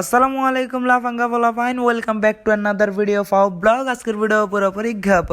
আসসালামু আলাইকুম লাফাঙ্গা fine welcome back to another video of our blog. আজকের ভিডিও পুরোপুরি ঘাপ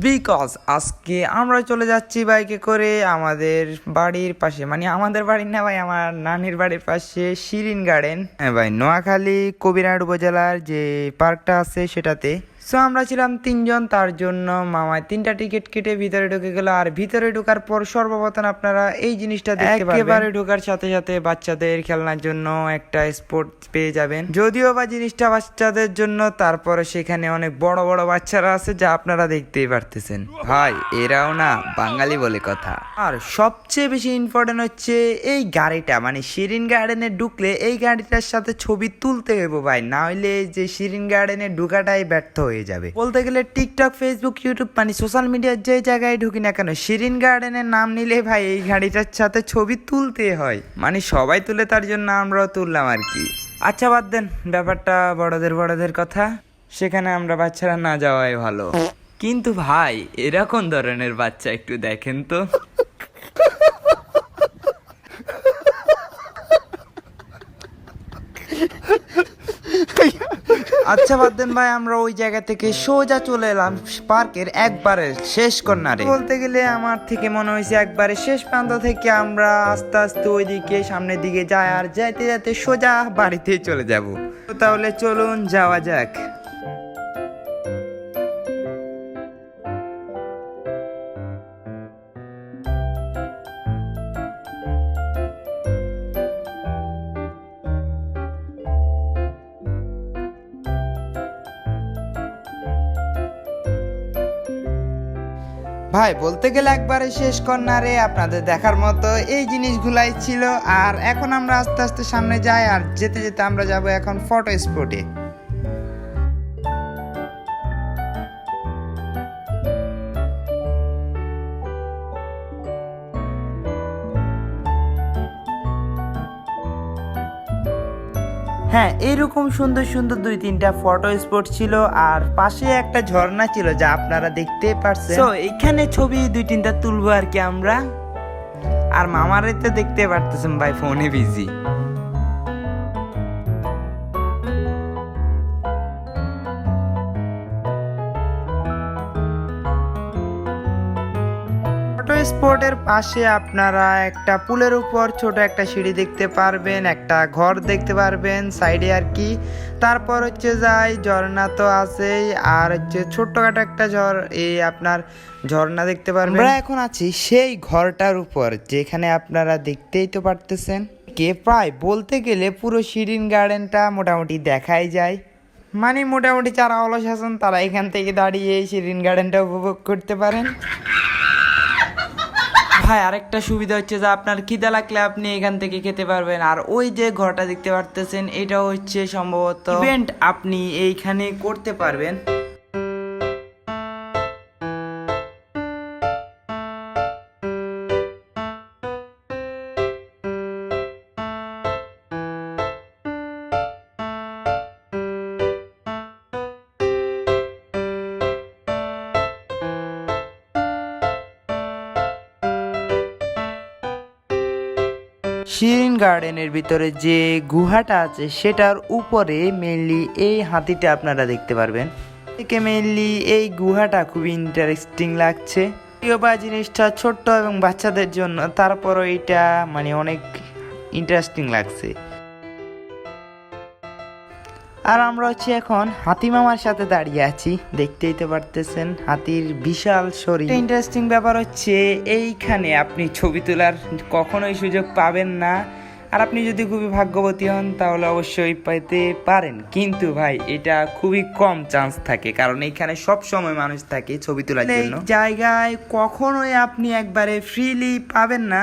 বিকজ আজকে আমরা চলে যাচ্ছি বাইকে করে আমাদের বাড়ির পাশে, মানে আমাদের বাড়ি না ভাই, আমার নানির বাড়ির পাশে শিরিন গার্ডেন, হ্যাঁ ভাই, নোয়াখালী কবিরহাট উপজেলার যে পার্কটা আছে সেটাতে। সো আমরা ছিলাম তিনজন, তার জন্য মামায় 3টা টিকিট কেটে ভিতরে ঢুকে গেল। আর ভিতরে ঢোকার পর সর্বপ্রথম আপনারা এই জিনিসটা দেখতে পারবেন, একেবারে ঢোকার সাথে সাথে বাচ্চাদের খেলনার জন্য একটা স্পোর্ট পেয়ে যাবেন। যদিও বা জিনিসটা বাচ্চাদের জন্য, তারপরে সেখানে অনেক বড় বড় বাচ্চারা আছে যা আপনারা দেখতেই পারতেছেন। ভাই এরাও না বাঙালি বলে কথা। আর সবচেয়ে বেশি ইম্পর্টেন্ট হচ্ছে এই গাড়িটা, মানে শিরিন গার্ডেনে ঢুকলে এই গাড়িটার সাথে ছবি তুলতে হইব ভাই, না হইলে যে শিরিন গার্ডেনে ঢুকাটাই ব্যর্থ হয়ে যাবে। বলতে গেলে টিকটক, ফেসবুক, ইউটিউব, মানে সোশ্যাল মিডিয়ার যে জায়গায় ঢুকি না কেন, শিরিন গার্ডেনের নাম নিলে ভাই এই গাড়িটার সাথে ছবি তুলতে হয়, মানে সবাই তুলে তার জন্য আমরাও তুললাম আর কি। আচ্ছা বাদ দেন, ব্যাপারটা বড়দের কথা, সেখানে আমরা বাচ্চারা না যাওয়াই ভালো। কিন্তু ভাই এরকম ধরনের বাচ্চা একটু দেখেন তো। আচ্ছা বাদ দেন ভাই, আমরা ওই জায়গা থেকে সোজা চলে এলাম পার্কের একবারে শেষ কর্নারে। বলতে গেলে আমার থেকে মনে হয়েছে একবারে শেষ প্রান্ত থেকে আমরা আস্তে আস্তে ওইদিকে সামনের দিকে যাই, আর যাইতে যাইতে সোজা বাড়িতে চলে যাব। তাহলে চলুন যাওয়া যাক। ভাই বলতে গেলে একবারে শেষ কর্নারে আপনাদের দেখার মতো এই জিনিসগুলাই ছিল। আর এখন আমরা আস্তে আস্তে সামনে যাই, আর যেতে যেতে আমরা যাব এখন ফটো স্পটে। হ্যাঁ, এরকম সুন্দর সুন্দর 2-3টা ফটো স্পট ছিল, আর পাশে একটা ঝর্ণা ছিল যা আপনারা দেখতে পারছেন। তো এইখানে ছবি 2-3টা তুলবো আর কি আমরা। আর মামারে তো দেখতে পারতেছেন ভাই ফোনে বিজি। স্পটের পাশে আপনারা একটা পুলের উপর ছোট একটা সিঁড়ি দেখতে পারবেন, একটা ঘর দেখতে পারবেন সাইডে আর কি। তারপর হচ্ছে যাই ঝর্ণা তো আছেই, আর হচ্ছে ছোট্টখাটো একটা আপনার ঝর্ণা দেখতে পারবেন। আমরা এখন আছি সেই ঘরটার উপর, যেখানে আপনারা দেখতেই তো পারতেছেন কে প্রায় বলতে গেলে পুরো শিরিন গার্ডেনটা মোটামুটি দেখাই যায়। মানে মোটামুটি যারা অলস আছেন তারা এখান থেকে দাঁড়িয়ে শিরিন গার্ডেনটা উপভোগ করতে পারেন। ভাই আরেকটা সুবিধা হচ্ছে যে আপনার খিদা লাগলে আপনি এখান থেকে খেতে পারবেন। আর ওই যে ঘরটা দেখতে পারতেছেন, এটা হচ্ছে সম্ভবত ইভেন্ট আপনি এইখানে করতে পারবেন। শিরিন গার্ডেনের ভিতরে যে গুহাটা আছে সেটার উপরে মেইনলি এই হাতিটা আপনারা দেখতে পারবেন। একে মেইনলি এই গুহাটা খুবই ইন্টারেস্টিং লাগছে। বা জিনিসটা ছোট্ট এবং বাচ্চাদের জন্য, তারপরও এটা মানে অনেক ইন্টারেস্টিং লাগছে। আর আমরা হচ্ছে এখন হাতি মামার সাথে দাঁড়িয়ে আছি, দেখতেই তো পারতেছেন হাতির বিশাল শরীর। ইন্টারেস্টিং ব্যাপার হচ্ছে এইখানে আপনি ছবি তোলার কখনোই সুযোগ পাবেন না, আর আপনি যদি খুবই ভাগ্যবতী হন তাহলে অবশ্যই পাইতে পারেন। কিন্তু ভাই এটা খুবই কম চান্স থাকে, কারণ এইখানে সব সময় মানুষ থাকে ছবি তোলার জন্য। জায়গায় কখনোই আপনি একবারে ফ্রিলি পাবেন না।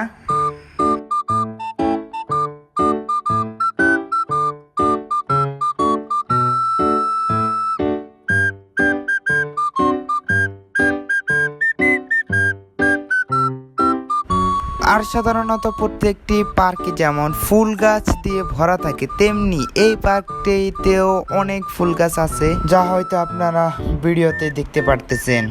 আর সাধারণত প্রত্যেকটি পার্কে যেমন ফুল গাছ দিয়ে ভরা থাকে, তেমনি এই পার্কটিতেও অনেক ফুল গাছ আছে, যা হয়তো আপনারা ভিডিওতে দেখতে পারতেছেন।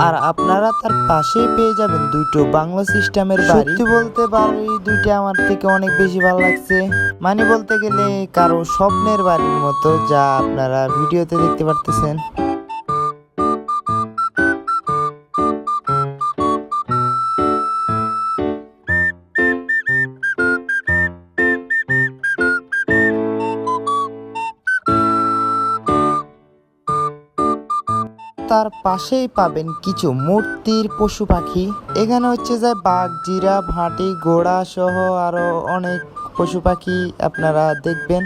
আর আপনারা তার পাশেই পেয়ে যাবেন দুটো বাংলো সিস্টেমের বাড়ি। সত্যি বলতে বাড়ি দুইটা আমার থেকে অনেক বেশি ভালো লাগছে, মানে বলতে গেলে কারো স্বপ্নের বাড়ির মতো, যা আপনারা ভিডিওতে দেখতে পারতেছেন। তার পাশেই পাবেন কিছু মূর্তির পশু পাখি। এখানে হচ্ছে যে বাঘ, জিরাফ, হাতি, ঘোড়া সহ আরো অনেক পশু পাখি আপনারা দেখবেন।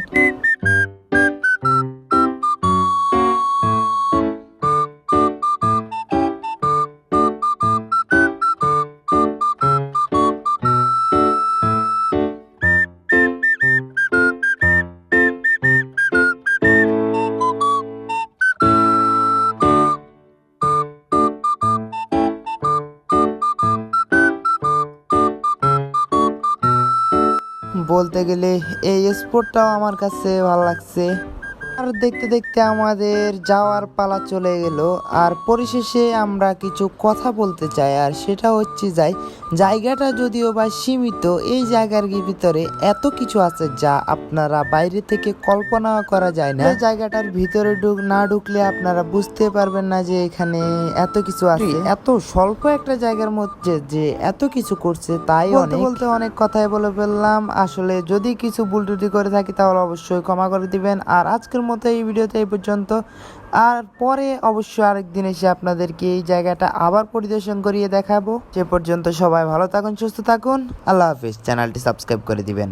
বলতে গেলে এই স্পোর্টটাও আমার কাছে ভালো লাগছে। আর দেখতে দেখতে আমাদের যাওয়ার পালা চলে গেল। আর পরিশেষে আমরা কিছু কথা বলতে চাই, আর সেটা হচ্ছে জায়গাটা যদিও বা সীমিত, এই জায়গার ভিতরে এত কিছু আছে যা আপনারা বাইরে থেকে কল্পনা করা যায় না। জায়গাটার ভিতরে না ঢুকলে আপনারা বুঝতে পারবেন না যে এখানে এত কিছু আছে। এত স্বল্প একটা জায়গার মধ্যে যে এত কিছু করছে, তাই বলতে অনেক কথাই বলে ফেললাম। আসলে যদি কিছু ভুল ত্রুটি করে থাকি তাহলে অবশ্যই ক্ষমা করে দিবেন। আর আজকের মতো এই ভিডিওতে এই পর্যন্ত। আর পরে অবশ্যই আরেকদিন এসে আপনাদেরকে এই জায়গাটা আবার পরিদর্শন করিয়ে দেখাবো। সে পর্যন্ত সবাই ভালো থাকুন, সুস্থ থাকুন। আল্লাহ হাফিজ। চ্যানেলটি সাবস্ক্রাইব করে দিবেন।